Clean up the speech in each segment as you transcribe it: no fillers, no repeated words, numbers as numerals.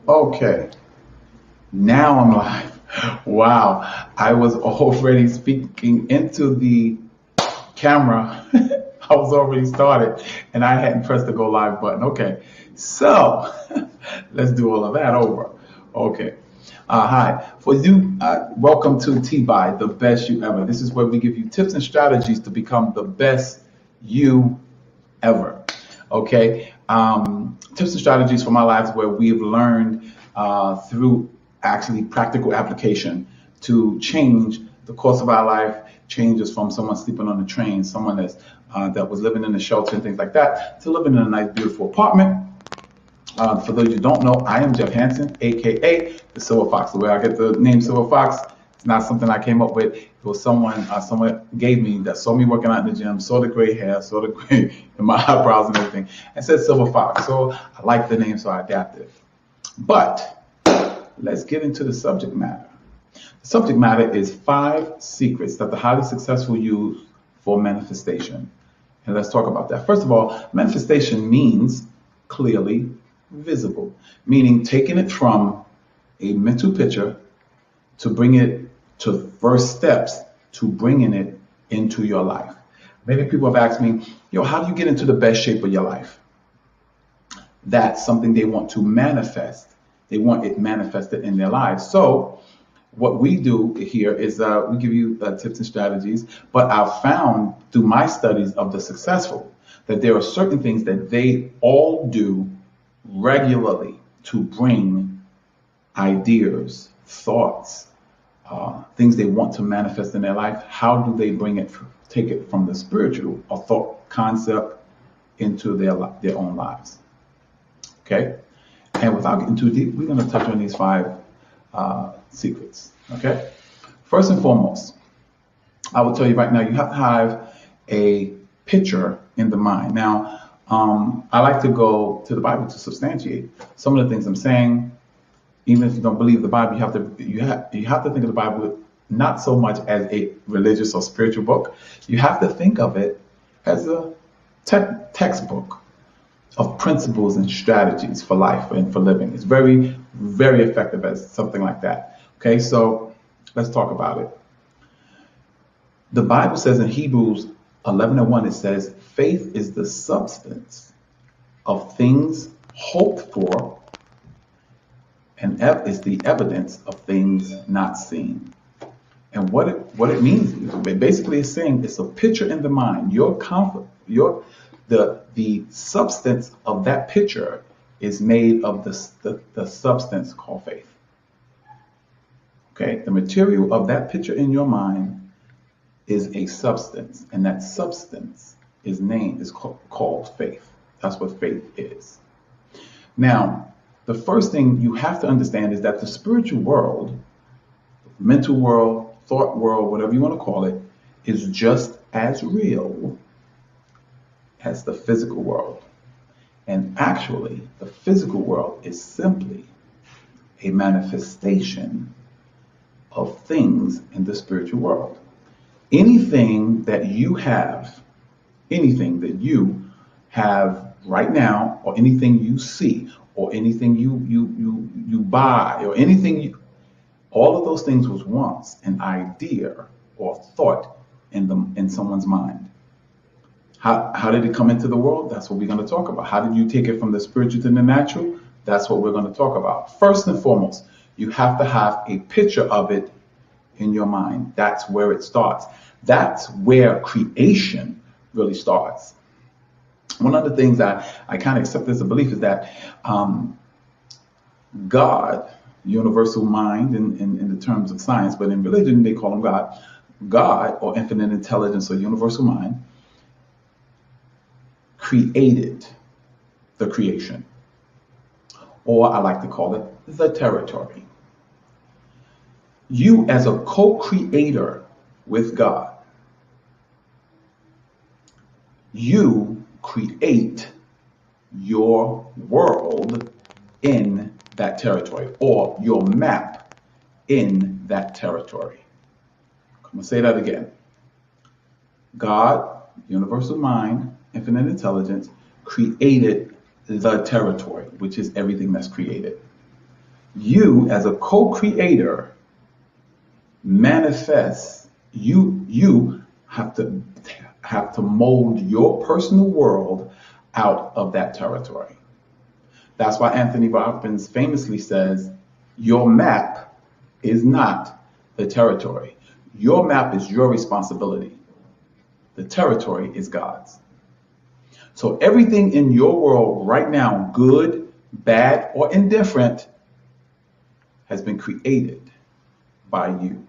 Okay, now I'm live. Wow, I was already speaking into the camera. I was already started and I hadn't pressed the go live button. Okay, so let's do all of that over. Okay. Hi, for you, welcome to TBYE, the best you ever. This is where we give you tips and strategies to become the best you ever. Okay, tips and strategies for my lives where we've learned through actually practical application to change the course of our life. Changes from someone sleeping on the train, someone that was living in a shelter and things like that, to living in a nice, beautiful apartment. For those who don't know, I am Jeff Hansen, aka the Silver Fox. The way I get the name Silver Fox, it's not something I came up with. It was someone gave me that saw me working out in the gym, saw the gray hair, saw the gray in my eyebrows and everything, and said Silver Fox. So I like the name, so I adapted. But let's get into the subject matter. The subject matter is 5 secrets that the highly successful use for manifestation. And let's talk about that. First of all, manifestation means clearly visible, meaning taking it from a mental picture to bring it to first steps to bringing it into your life. Many people have asked me, how do you get into the best shape of your life? That's something they want to manifest. They want it manifested in their lives. So what we do here is we give you tips and strategies, but I've found through my studies of the successful that there are certain things that they all do regularly to bring ideas, thoughts, things they want to manifest in their life. How do they take it from the spiritual or thought concept into their own lives? Okay, and without getting too deep, we're going to touch on these 5 secrets. Okay, first and foremost, I will tell you right now, you have to have a picture in the mind. Now, I like to go to the Bible to substantiate some of the things I'm saying. Even if you don't believe the Bible, you have to think of the Bible not so much as a religious or spiritual book. You have to think of it as a textbook of principles and strategies for life and for living. It's very, very effective as something like that. Okay, so let's talk about it. The Bible says in Hebrews 11:1, it says, faith is the substance of things hoped for and is the evidence of things not seen. And what it means, basically is saying it's a picture in the mind. The substance of that picture is made of the substance called faith. Okay, the material of that picture in your mind is a substance, and that substance is called faith. That's what faith is. Now, the first thing you have to understand is that the spiritual world, mental world, thought world, whatever you want to call it, is just as real as the physical world. And actually, the physical world is simply a manifestation of things in the spiritual world. Anything that you have right now, or anything you see, or anything you buy, or all of those things was once an idea or thought in someone's mind. How did it come into the world? That's what we're going to talk about. How did you take it from the spiritual to the natural? That's what we're going to talk about. First and foremost, you have to have a picture of it in your mind. That's where it starts. That's where creation really starts. One of the things that I kind of accept as a belief is that God, universal mind in the terms of science, but in religion they call him God. God, or infinite intelligence or universal mind, created the creation. Or I like to call it the territory. You as a co-creator with God, you create your world in that territory, or your map in that territory. I'm going to say that again. God, universal mind, infinite intelligence, created the territory, which is everything that's created. You, as a co-creator, manifest. You have to mold your personal world out of that territory. That's why Anthony Robbins famously says, your map is not the territory. Your map is your responsibility. The territory is God's. So everything in your world right now, good, bad, or indifferent, has been created by you.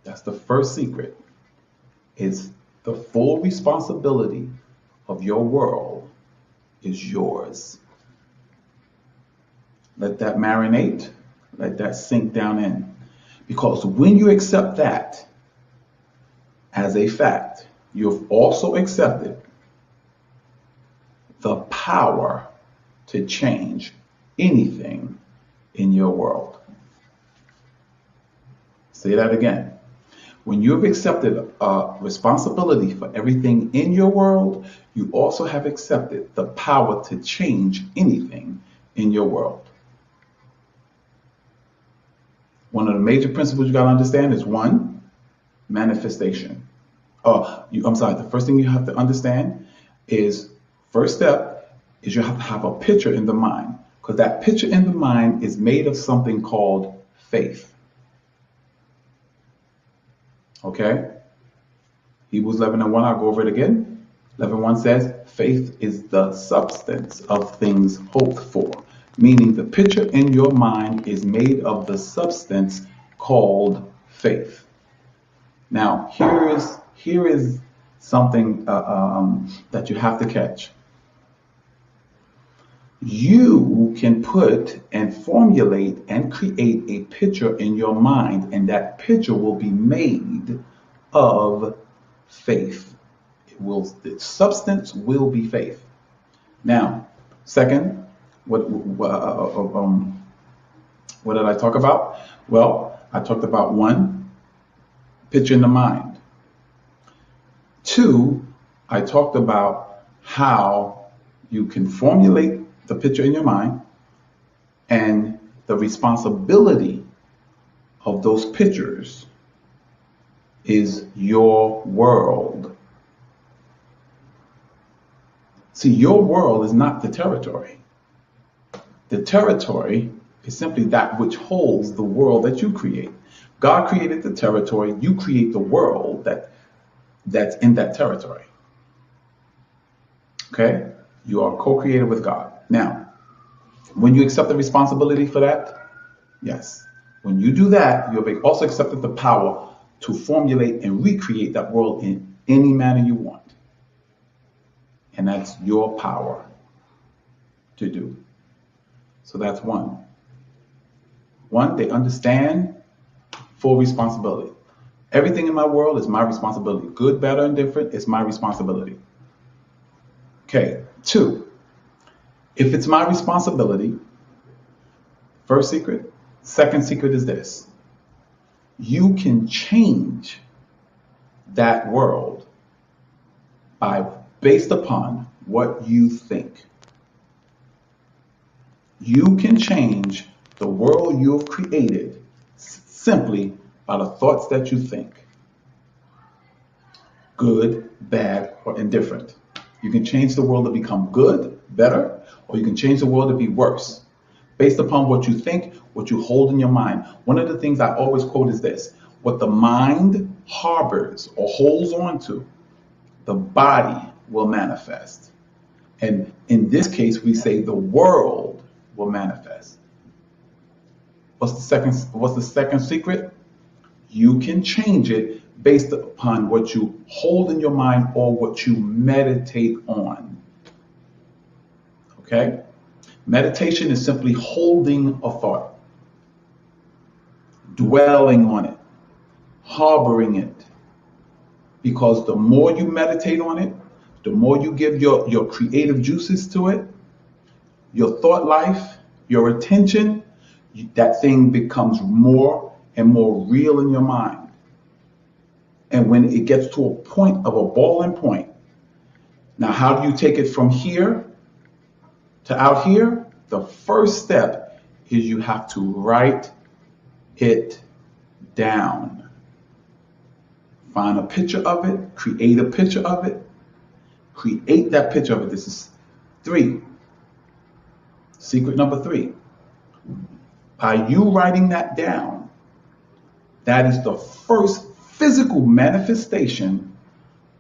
That's the first secret, is the full responsibility of your world is yours. Let that marinate, let that sink down in. Because when you accept that as a fact, you've also accepted the power to change anything in your world. Say that again. When you've accepted responsibility for everything in your world, you also have accepted the power to change anything in your world. One of the major principles you got to understand is one, manifestation. The first thing you have to understand is, first step is you have to have a picture in the mind, because that picture in the mind is made of something called faith. Okay? Hebrews 11:1, I'll go over it again. 11:1 says, faith is the substance of things hoped for. Meaning the picture in your mind is made of the substance called faith. Now, here is something that you have to catch. You can put and formulate and create a picture in your mind, and that picture will be made of faith. The substance will be faith. Now, second, what did I talk about? Well, I talked about one, picture in the mind. Two, I talked about how you can formulate the picture in your mind, and the responsibility of those pictures is your world. See, your world is not the territory. The territory is simply that which holds the world that you create. God created the territory, you create the world that's in that territory. Okay? You are co-created with God. Now, when you accept the responsibility for that, yes. When you do that, you have also accepted the power to formulate and recreate that world in any manner you want. And that's your power to do. So that's one. One, they understand full responsibility. Everything in my world is my responsibility. Good, bad, or indifferent, it's my responsibility. Okay, two, if it's my responsibility, first secret. Second secret is this. You can change that world based upon what you think. You can change the world you have created simply by the thoughts that you think. Good, bad, or indifferent. You can change the world to become good, better, or you can change the world to be worse, based upon what you think, what you hold in your mind. One of the things I always quote is this: what the mind harbors or holds on to, the body will manifest. And in this case, we say the world will manifest. What's the second secret? You can change it based upon what you hold in your mind or what you meditate on. Okay? Meditation is simply holding a thought, dwelling on it, harboring it. Because the more you meditate on it, the more you give your creative juices to it, your thought life, your attention, that thing becomes more and more real in your mind. And when it gets to a point of a boiling point, now how do you take it from here to out here? the first step is you have to write it down. Find a picture of it, create a picture of it, create that picture of it. This is 3. Secret number 3. By you writing that down, that is the first physical manifestation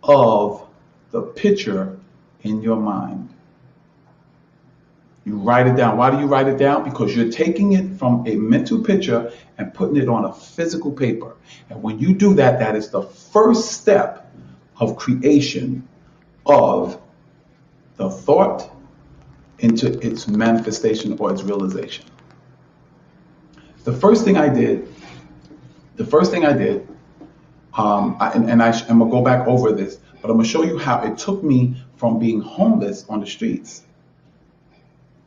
of the picture in your mind. You write it down. Why do you write it down? Because you're taking it from a mental picture and putting it on a physical paper. And when you do that, that is the first step of creation of the thought into its manifestation or its realization. The first thing I did, I'm gonna go back over this, but I'm gonna show you how it took me from being homeless on the streets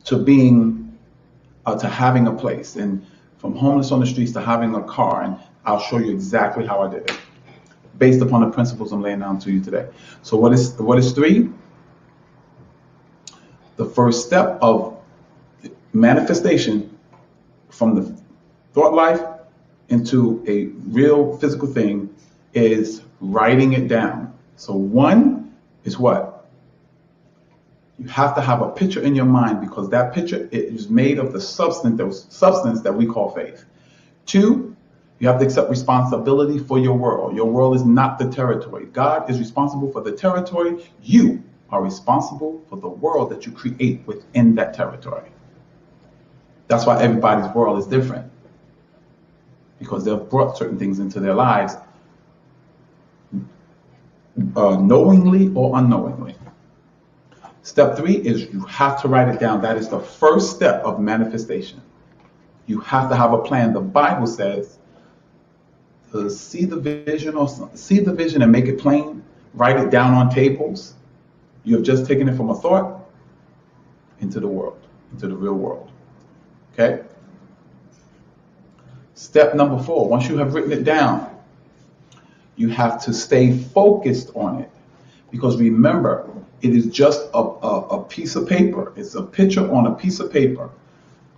to being, to having a place, and from homeless on the streets to having a car, and I'll show you exactly how I did it, based upon the principles I'm laying down to you today. So what is 3? The first step of manifestation from the thought life into a real physical thing is writing it down. So 1 is what? You have to have a picture in your mind, because that picture is made of the substance that we call faith. 2, you have to accept responsibility for your world. Your world is not the territory. God is responsible for the territory. You are responsible for the world that you create within that territory. That's why everybody's world is different, because they've brought certain things into their lives knowingly or unknowingly. Step 3 is you have to write it down. That is the first step of manifestation. You have to have a plan. The Bible says to see the vision and make it plain. Write it down on tables. You have just taken it from a thought into the world, into the real world. Okay? Step number 4, once you have written it down, you have to stay focused on it. Because remember, it is just a piece of paper. It's a picture on a piece of paper.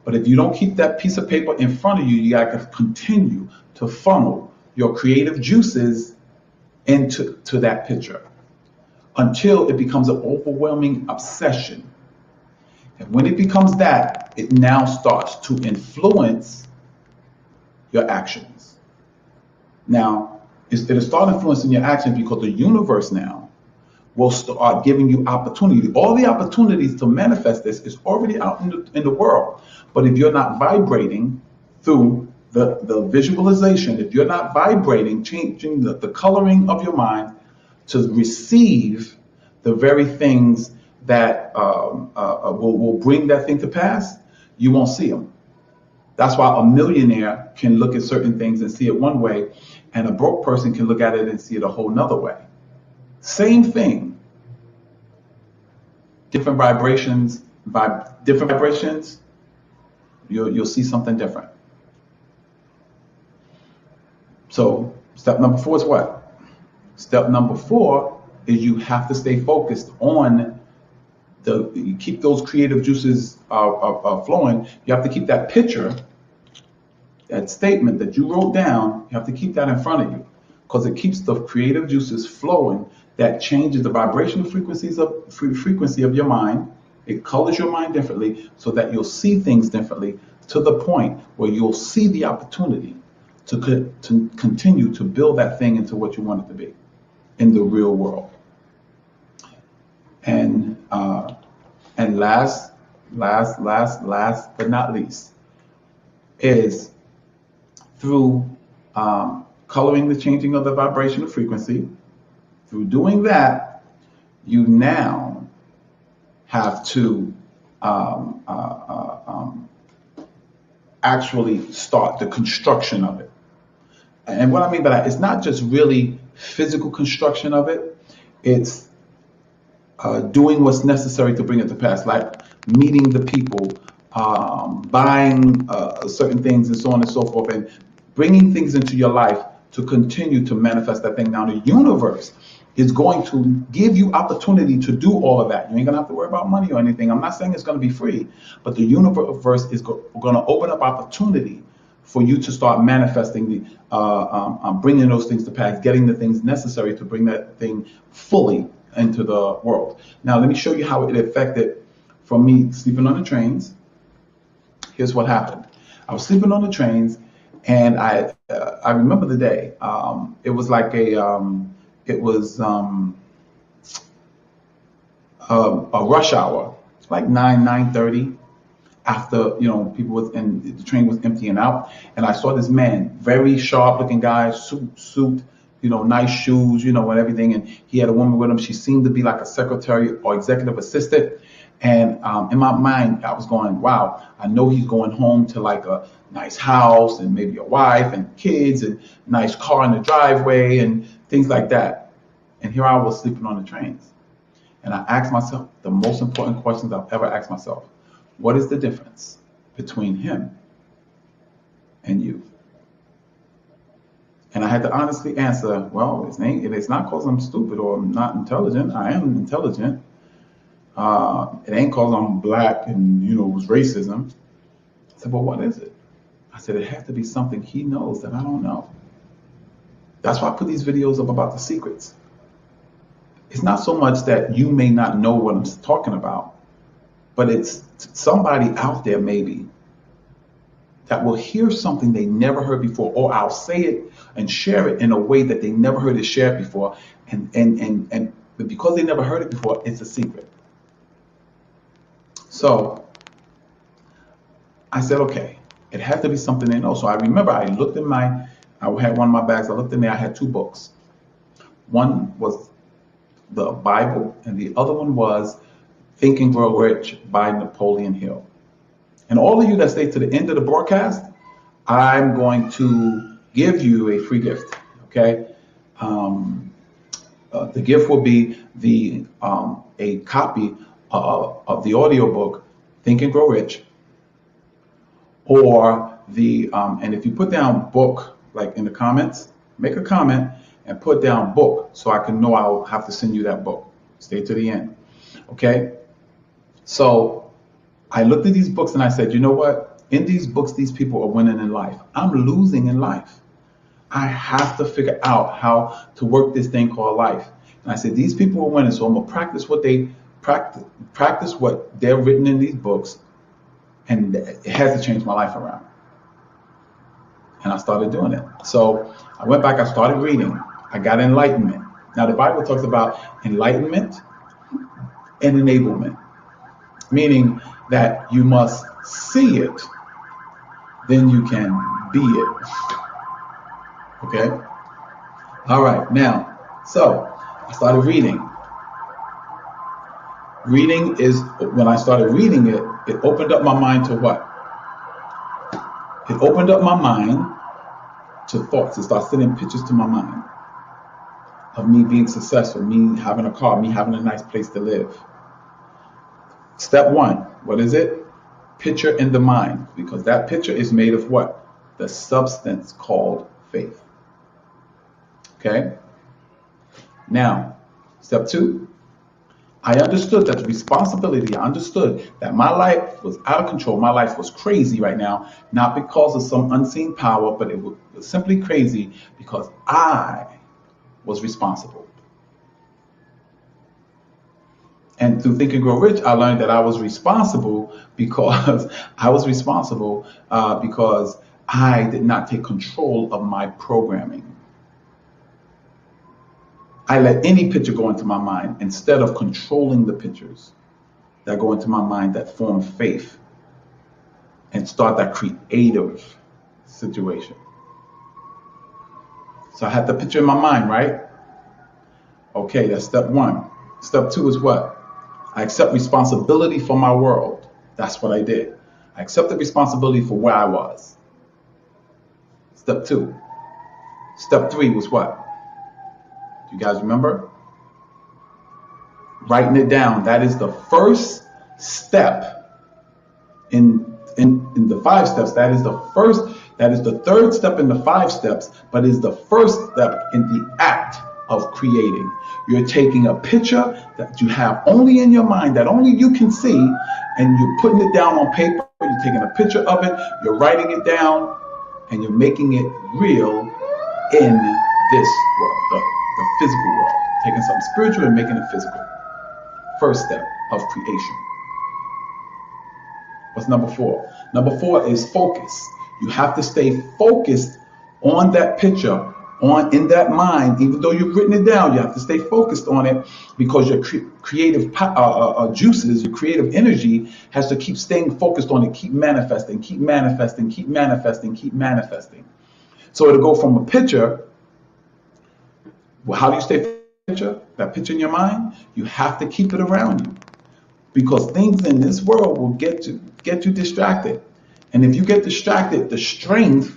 But if you don't keep that piece of paper in front of you, you got to continue to funnel your creative juices into that picture until it becomes an overwhelming obsession. And when it becomes that, it now starts to influence your actions. Now, it'll start influencing your actions because the universe now will start giving you opportunity. All the opportunities to manifest this is already out in the world. But if you're not vibrating through the visualization, if you're not vibrating, changing the coloring of your mind to receive the very things that will bring that thing to pass, you won't see them. That's why a millionaire can look at certain things and see it one way, and a broke person can look at it and see it a whole nother way. Same thing. Different vibrations, you'll see something different. So step number 4 is what? Step number 4 is you have to stay focused on you keep those creative juices flowing. You have to keep that picture, that statement that you wrote down, you have to keep that in front of you, because it keeps the creative juices flowing. That changes the vibrational frequency of your mind. It colors your mind differently so that you'll see things differently, to the point where you'll see the opportunity to continue to build that thing into what you want it to be in the real world. And last but not least is through coloring the changing of the vibrational frequency. Through doing that, you now have to actually start the construction of it. And what I mean by that, it's not just really physical construction of it. It's doing what's necessary to bring it to pass, like meeting the people, buying certain things, and so on and so forth, and bringing things into your life to continue to manifest that thing. Now, the universe is going to give you opportunity to do all of that. You ain't gonna have to worry about money or anything. I'm not saying it's gonna be free, but the universe is gonna open up opportunity for you to start manifesting bringing those things to pass, getting the things necessary to bring that thing fully into the world. Now, let me show you how it affected from me sleeping on the trains. Here's what happened. I was sleeping on the trains, and I remember the day. It was like a rush hour, like 9:30. After people was and the train was emptying out, and I saw this man, very sharp looking guy, suit, nice shoes, and everything, and he had a woman with him. She seemed to be like a secretary or executive assistant, and in my mind I was going, wow, I know he's going home to like a nice house and maybe a wife and kids and nice car in the driveway and things like that. And here I was sleeping on the trains, and I asked myself the most important questions I've ever asked myself. What is the difference between him and you? And I had to honestly answer, well, it's not because I'm stupid or I'm not intelligent. I am intelligent. It ain't because I'm black and, it was racism. I said, well, what is it? I said, it has to be something he knows that I don't know. That's why I put these videos up about the secrets. It's not so much that you may not know what I'm talking about, but it's somebody out there maybe that will hear something they never heard before, or I'll say it and share it in a way that they never heard it shared before, and because they never heard it before, it's a secret. So I said, okay, it had to be something they know. So I remember I looked in I had one of my bags. I looked in there. I had two books. One was the Bible, and the other one was Think and Grow Rich by Napoleon Hill. And all of you that stay to the end of the broadcast, I'm going to give you a free gift. Okay, the gift will be a copy of the audiobook Think and Grow Rich, or and if you put down book like in the comments, make a comment and put down book so I can know I'll have to send you that book. Stay to the end. Okay. So I looked at these books and I said, you know what? In these books, these people are winning in life. I'm losing in life. I have to figure out how to work this thing called life. And I said, these people are winning, so I'm gonna practice what they're written in these books, and it has to change my life around. And I started doing it. So I went back, I started reading. I got enlightenment. Now the Bible talks about enlightenment and enablement, meaning that you must see it, then you can be it. Okay? All right, now, so I started reading. Reading is, when I started reading it, it opened up my mind to what? It opened up my mind to thoughts. It started sending pictures to my mind of me being successful, me having a car, me having a nice place to live. Step one, what is it? Picture in the mind, because that picture is made of what? The substance called faith. Okay? Now, step two, I understood that the responsibility, I understood that my life was out of control. My life was crazy right now, not because of some unseen power, but it was simply crazy because I was responsible. And through Think and Grow Rich, I learned that I was responsible because because I did not take control of my programming. I let any picture go into my mind instead of controlling the pictures that go into my mind that form faith and start that creative situation. So I had the picture in my mind, right? Okay, that's step one. Step two is what? I accept responsibility for my world. That's what I did. I accepted responsibility for where I was. Step two. Step three was what? Do you guys remember? Writing it down. That is the first step in the 5 steps. That is the third step in the 5 steps, but is the first step in the act of creating. You're taking a picture that you have only in your mind, that only you can see, and you're putting it down on paper. You're taking a picture of it, you're writing it down, and you're making it real in this world, the physical world. Taking something spiritual and making it physical. First step of creation. What's number 4? Number 4 is focus. You have to stay focused on that picture, in that mind. Even though you've written it down, you have to stay focused on it, because your creative juices, your creative energy has to keep staying focused on it, keep manifesting, keep manifesting, keep manifesting, keep manifesting. So it'll go from a picture. Well, how do you stay picture? That picture in your mind, you have to keep it around you, because things in this world will get you distracted. And if you get distracted, the strength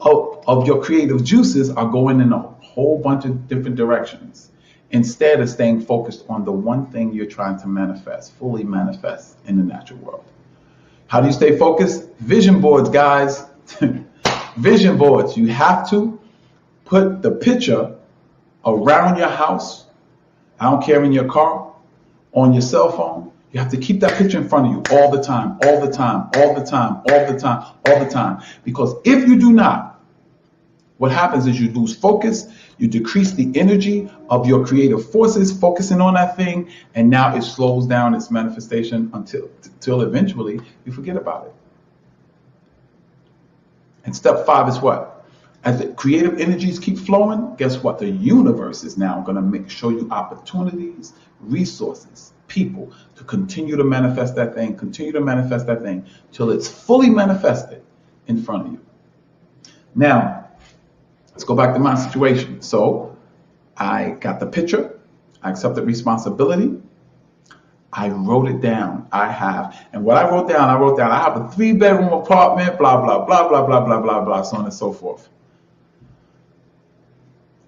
of your creative juices are going in a whole bunch of different directions, instead of staying focused on the one thing you're trying to manifest, fully manifest in the natural world. How do you stay focused? Vision boards, guys. Vision boards. You have to put the picture around your house. I don't care, in your car, on your cell phone. You have to keep that picture in front of you all the time, all the time, all the time, all the time, all the time. Because if you do not, what happens is you lose focus, you decrease the energy of your creative forces focusing on that thing, and now it slows down its manifestation until eventually you forget about it. And step 5 is what? As the creative energies keep flowing, guess what? The universe is now going to show you opportunities, resources, people to continue to manifest that thing, till it's fully manifested in front of you. Now, let's go back to my situation. So I got the picture, I accepted responsibility, I wrote it down. And what I wrote down, I have a 3-bedroom apartment, blah, blah, blah, blah, blah, blah, blah, blah, so on and so forth.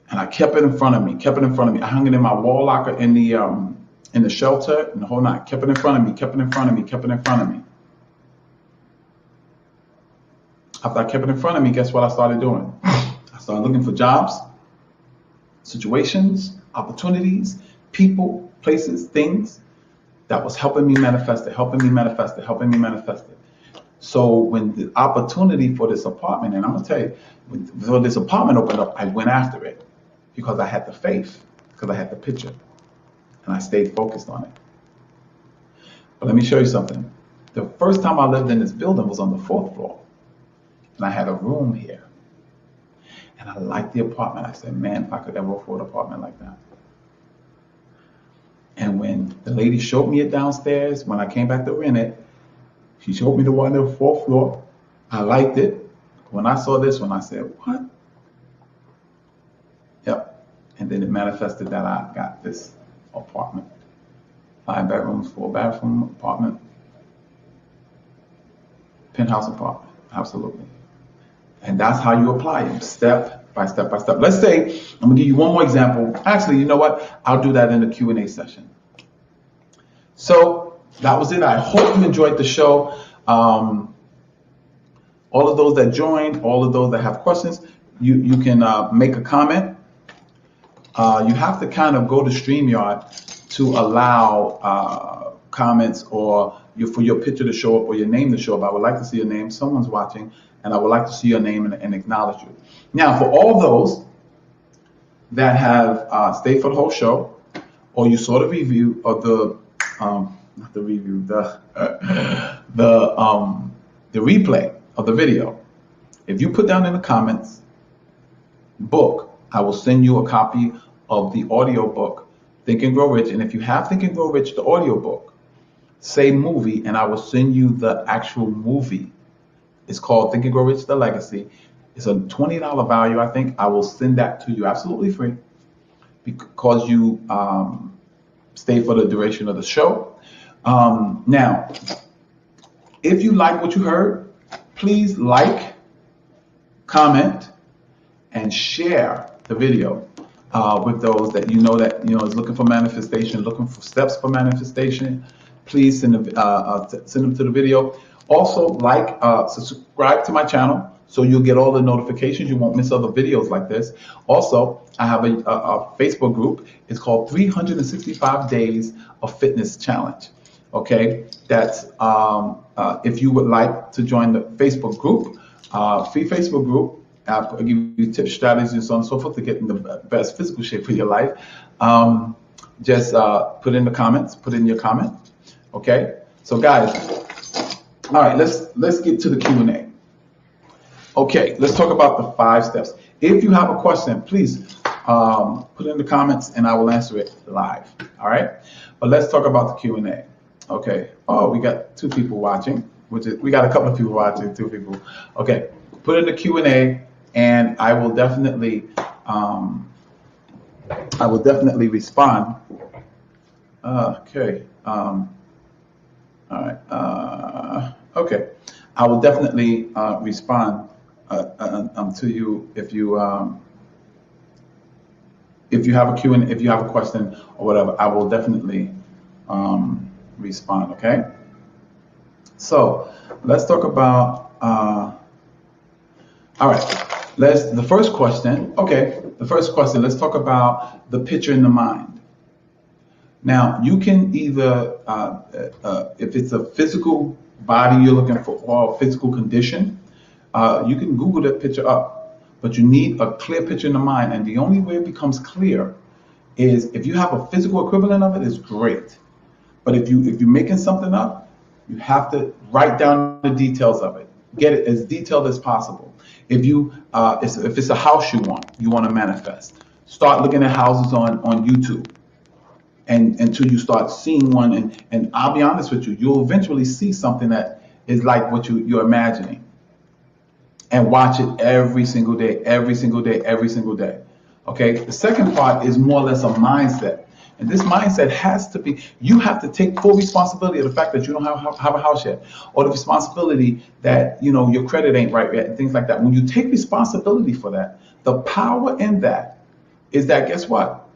And I kept it in front of me. I hung it in my wall locker in the shelter, and the whole night. Kept it in front of me. After I kept it in front of me, guess what I started doing? I started looking for jobs, situations, opportunities, people, places, things that was helping me manifest it. So when the opportunity for this apartment, and I'm going to tell you, when this apartment opened up, I went after it, because I had the faith, because I had the picture, and I stayed focused on it. But let me show you something. The first time I lived in this building was on the 4th floor, and I had a room here. And I liked the apartment. I said, man, if I could ever afford an apartment like that. And when the lady showed me it downstairs, when I came back to rent it, she showed me the one on the 4th floor. I liked it. When I saw this one, I said, what? Yep. And then it manifested that I got this apartment. 5 bedrooms, 4-bathroom apartment. Penthouse apartment. Absolutely. And that's how you apply them, step by step by step. Let's say, I'm going to give you one more example. Actually, you know what? I'll do that in the Q&A session. So that was it. I hope you enjoyed the show. All of those that joined, all of those that have questions, you can make a comment. You have to kind of go to StreamYard to allow comments or for your picture to show up or your name to show up. I would like to see your name. Someone's watching, and I would like to see your name and acknowledge you. Now, for all those that have stayed for the whole show, or you saw the review of the replay of the video, if you put down in the comments book, I will send you a copy of the audio book, Think and Grow Rich. And if you have Think and Grow Rich, the audio book, say movie, and I will send you the actual movie. It's called Think and Grow Rich, The Legacy. It's a $20 value, I think. I will send that to you absolutely free because you stay for the duration of the show. Now, if you like what you heard, please like, comment, and share the video with those that is looking for manifestation, looking for steps for manifestation. Please send them to the video. Also, subscribe to my channel so you'll get all the notifications. You won't miss other videos like this. Also, I have a Facebook group. It's called 365 Days of Fitness Challenge. Okay, that's if you would like to join the Facebook group, free Facebook group. I'll give you tips, strategies, and so on and so forth to get in the best physical shape of your life. Just put in the comments. Put in your comment. Okay. So guys, all right. Let's get to the Q&A. Okay. Let's talk about the 5 steps. If you have a question, please put in the comments, and I will answer it live. All right. But let's talk about the Q&A. Okay. Oh, we got 2 people watching. We got a couple of people watching. 2 people. Okay. Put in the Q&A. And I will definitely respond. Okay. All right. Okay. I will definitely respond to you if you have a Q&A, if you have a question or whatever. I will definitely respond. Okay. So let's talk about. All right. The first question, let's talk about the picture in the mind. Now, you can either, if it's a physical body you're looking for or a physical condition, you can Google that picture up, but you need a clear picture in the mind. And the only way it becomes clear is if you have a physical equivalent of it, is great. But if you're making something up, you have to write down the details of it. Get it as detailed as possible. If it's a house you want to manifest, start looking at houses on YouTube, and until you start seeing one, and I'll be honest with you, you'll eventually see something that is like what you're imagining, and watch it every single day. Okay. The second part is more or less a mindset. And this mindset has to be, you have to take full responsibility of the fact that you don't have a house yet, or the responsibility that, your credit ain't right yet, and things like that. When you take responsibility for that, the power in that is that, guess what?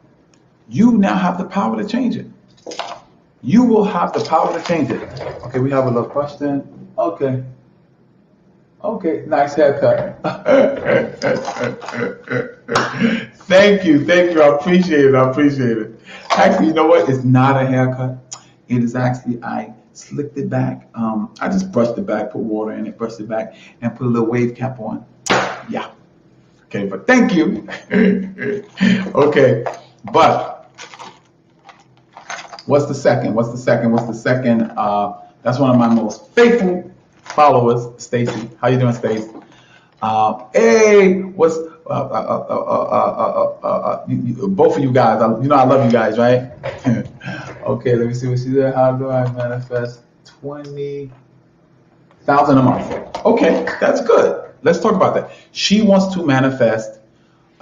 You now have the power to change it. You will have the power to change it. Okay, we have a little question. Okay, nice haircut. Thank you. I appreciate it. Actually, you know what? It's not a haircut. It is actually, I slicked it back. I just brushed it back, put water in it, brushed it back, and put a little wave cap on. Yeah. Okay, but thank you. Okay, but what's the second? That's one of my most faithful followers, Stacy. How you doing, Stacy? Hey, what's both of you guys? I love you guys, right? Okay, let me see what she said. How do I manifest 20,000 a month? Okay, that's good. Let's talk about that. She wants to manifest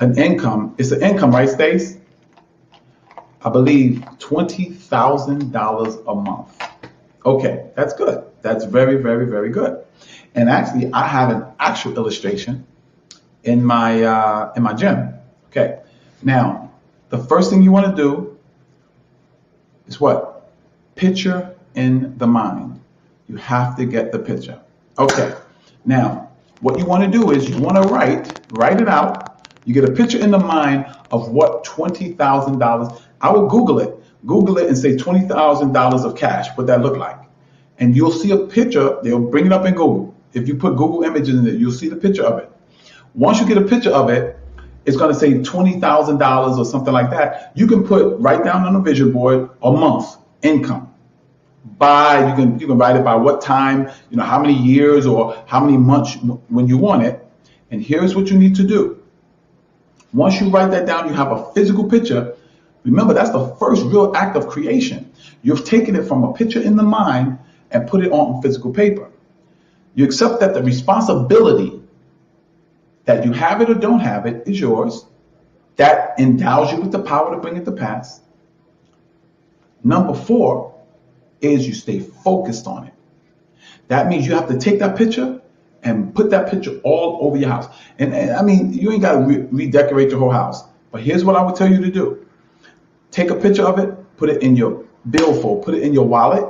an income. It's an income, right, Stace? I believe $20,000 a month. Okay, that's good. That's very, very, very good. And actually, I have an actual illustration in my gym. Okay. Now, the first thing you want to do is what? Picture in the mind. You have to get the picture. Okay. Now, what you want to do is you want to write it out. You get a picture in the mind of what $20,000. I will Google it and say $20,000 of cash, what that look like. And you'll see a picture. They'll bring it up in Google. If you put Google images in it, you'll see the picture of it. Once you get a picture of it, it's going to say $20,000 or something like that. You can write down on a vision board a month income. You can write it by what time, how many years or how many months when you want it. And here's what you need to do. Once you write that down, you have a physical picture. Remember, that's the first real act of creation. You've taken it from a picture in the mind and put it on physical paper. You accept that the responsibility that you have it or don't have it is yours. That endows you with the power to bring it to pass. Number 4 is you stay focused on it. That means you have to take that picture and put that picture all over your house. And I mean, you ain't got to redecorate your whole house. But here's what I would tell you to do. Take a picture of it, put it in your billfold, put it in your wallet.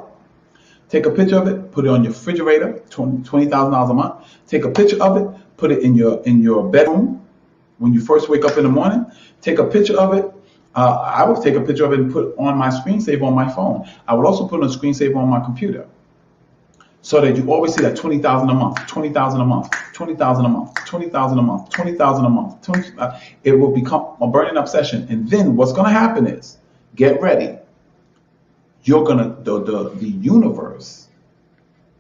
Take a picture of it, put it on your refrigerator, $20,000 a month. Take a picture of it, put it in your bedroom when you first wake up in the morning. Take a picture of it. I would take a picture of it and put on my screensaver on my phone. I would also put on a screensaver on my computer, so that you always see that 20,000 a month, 20,000 a month, 20,000 a month, 20,000 a month, 20,000 a month. It will become a burning obsession. And then what's going to happen is, get ready. You're gonna the universe,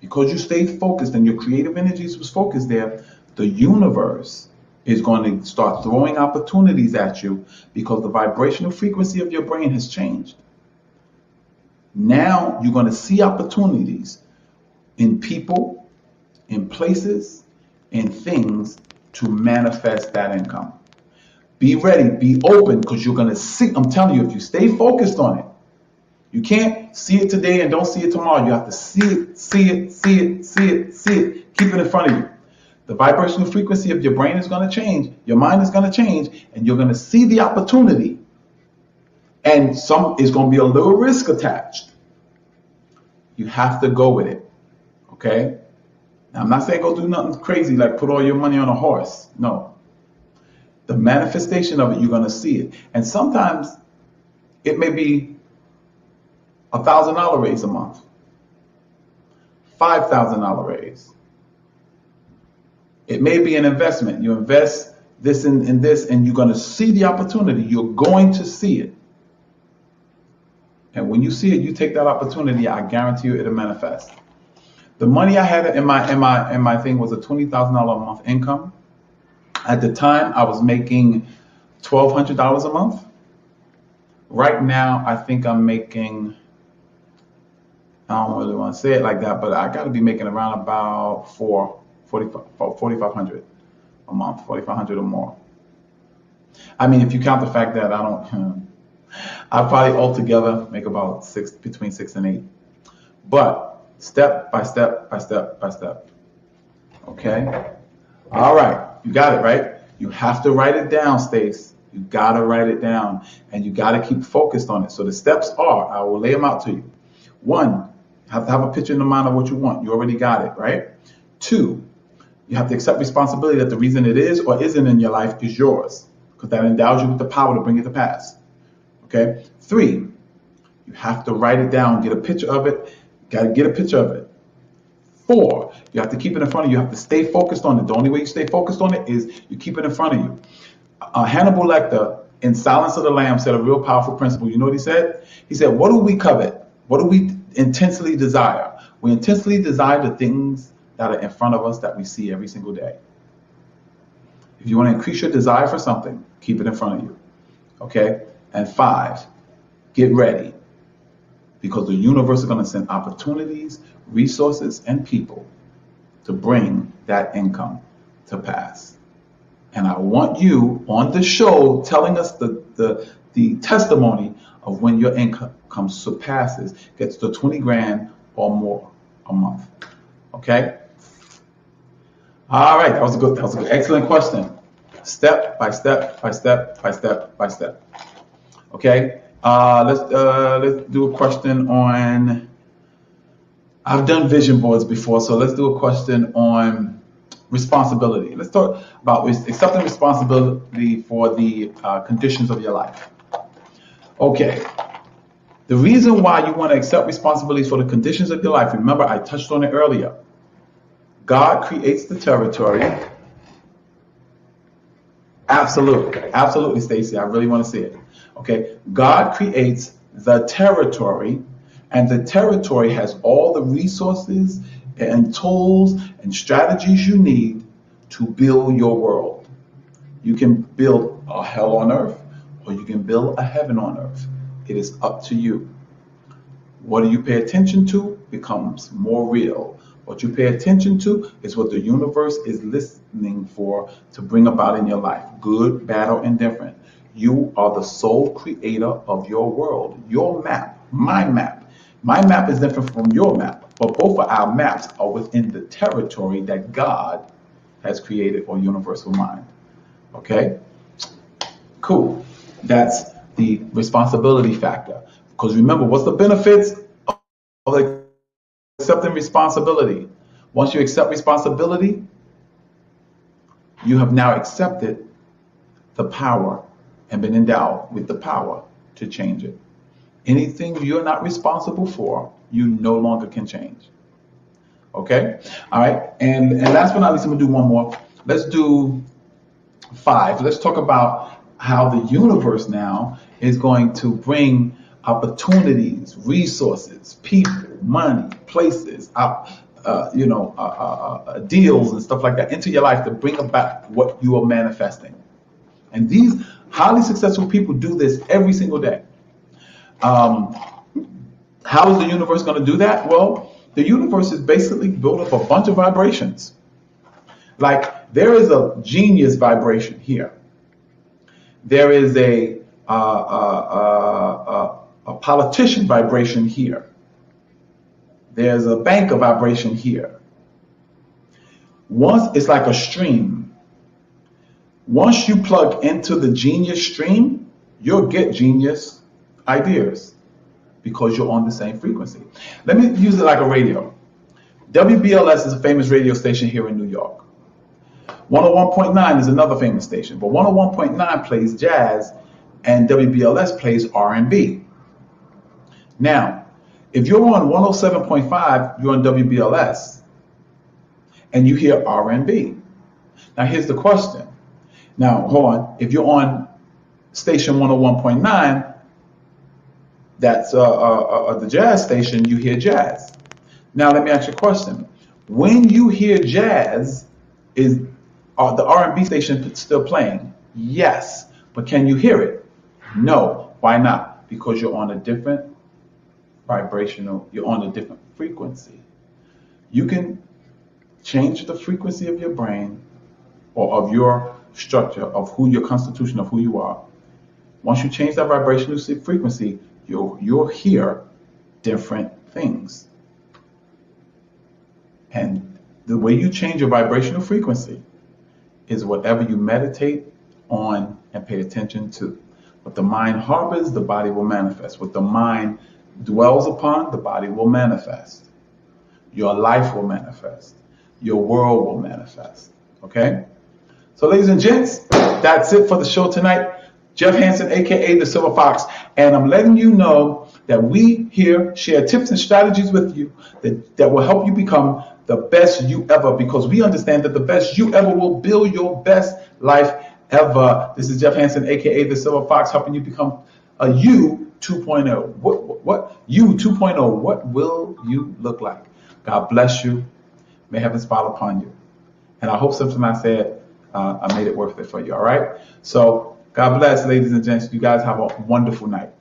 because you stayed focused and your creative energies was focused there. The universe is going to start throwing opportunities at you because the vibrational frequency of your brain has changed. Now you're going to see opportunities in people, in places, in things to manifest that income. Be ready, be open, because you're going to see. I'm telling you, if you stay focused on it, you can't see it today and don't see it tomorrow. You have to see it, see it, see it, see it, see it. Keep it in front of you. The vibrational frequency of your brain is going to change. Your mind is going to change, and you're going to see the opportunity. And some is going to be a little risk attached. You have to go with it. Okay? Now, I'm not saying go do nothing crazy like put all your money on a horse. No. The manifestation of it, you're going to see it. And sometimes it may be $1,000 raise a month, $5,000 raise. It may be an investment. You invest this in this, and you're going to see the opportunity. You're going to see it. And when you see it, you take that opportunity. I guarantee you it'll manifest. The money I had in my thing was a $20,000 a month income. At the time, I was making $1,200 a month. Right now, I think I'm making, I don't really want to say it like that, but I got to be making around about $4,500 a month, $4,500 or more. I mean, if you count the fact that I probably altogether make about between 6 and 8. But step by step by step by step. Okay? All right. You got it, right? You have to write it down, Stace. You got to write it down, and you got to keep focused on it. So the steps are, I will lay them out to you. 1, you have to have a picture in the mind of what you want. You already got it, right? 2, you have to accept responsibility that the reason it is or isn't in your life is yours, because that endows you with the power to bring it to pass. Okay? 3, you have to write it down, get a picture of it. Got to get a picture of it. 4, you have to keep it in front of you. You have to stay focused on it. The only way you stay focused on it is you keep it in front of you. Hannibal Lecter, in Silence of the Lambs, said a real powerful principle. You know what he said? He said, what do we covet? What do we intensely desire? We intensely desire the things that are in front of us that we see every single day. If you want to increase your desire for something, keep it in front of you. Okay? And 5, get ready. Because the universe is going to send opportunities, resources, and people to bring that income to pass. And I want you on the show telling us the testimony of when your income surpasses, gets to 20 grand or more a month. Okay? All right, that was a good, excellent question. Step by step by step by step by step. Okay? Let's do a question on, I've done vision boards before, so let's do a question on responsibility. Let's talk about accepting responsibility for the conditions of your life. Okay. The reason why you want to accept responsibilities for the conditions of your life, remember I touched on it earlier. God creates the territory. Absolutely, Stacy. I really want to see it. Okay, God creates the territory, and the territory has all the resources and tools and strategies you need to build your world. You can build a hell on earth, or you can build a heaven on earth. It is up to you. What do you pay attention to becomes more real. What you pay attention to is what the universe is listening for to bring about in your life, good, bad, or indifferent. You are the sole creator of your world. Your map, my map. My map is different from your map, but both of our maps are within the territory that God has created, or universal mind. Okay? Cool. That's the responsibility factor. Because remember, what's the benefits of accepting responsibility? Once you accept responsibility, you have now accepted the power and been endowed with the power to change it. Anything you're not responsible for, you no longer can change. Okay? All right. And last but not least, I'm going to do one more. Let's do 5. Let's talk about how the universe now is going to bring opportunities, resources, people, money, places, deals and stuff like that into your life to bring about what you are manifesting. And these highly successful people do this every single day. How is the universe going to do that? Well, the universe is basically built of a bunch of vibrations. Like there is a genius vibration here. There is a politician vibration here. There's a banker vibration here. Once it's like a stream. Once you plug into the genius stream, you'll get genius ideas because you're on the same frequency. Let me use it like a radio. WBLS is a famous radio station here in New York. 101.9 is another famous station, but 101.9 plays jazz and WBLS plays R&B. Now, if you're on 107.5, you're on WBLS, and you hear R&B. Now, here's the question. Now, hold on. If you're on station 101.9, that's the jazz station, you hear jazz. Now, let me ask you a question. When you hear jazz, is the R&B station still playing? Yes. But can you hear it? No. Why not? Because you're on a different vibrational, you're on a different frequency. You can change the frequency of your brain or of your structure, of who your constitution, of who you are. Once you change that vibrational frequency, you'll hear different things. And the way you change your vibrational frequency is whatever you meditate on and pay attention to. What the mind harbors, the body will manifest. What the mind dwells upon, the body will manifest. Your life will manifest. Your world will manifest. Okay? So ladies and gents, that's it for the show tonight. Jeff Hansen, aka the Silver Fox, and I'm letting you know that we here share tips and strategies with you that will help you become the best you ever, because we understand that the best you ever will build your best life ever. This is Jeff Hansen, aka the Silver Fox, helping you become a you 2.0. What you 2.0? What will you look like? God bless you. May heaven smile upon you. And I hope something I said, I made it worth it for you. All right. So God bless, ladies and gents. You guys have a wonderful night.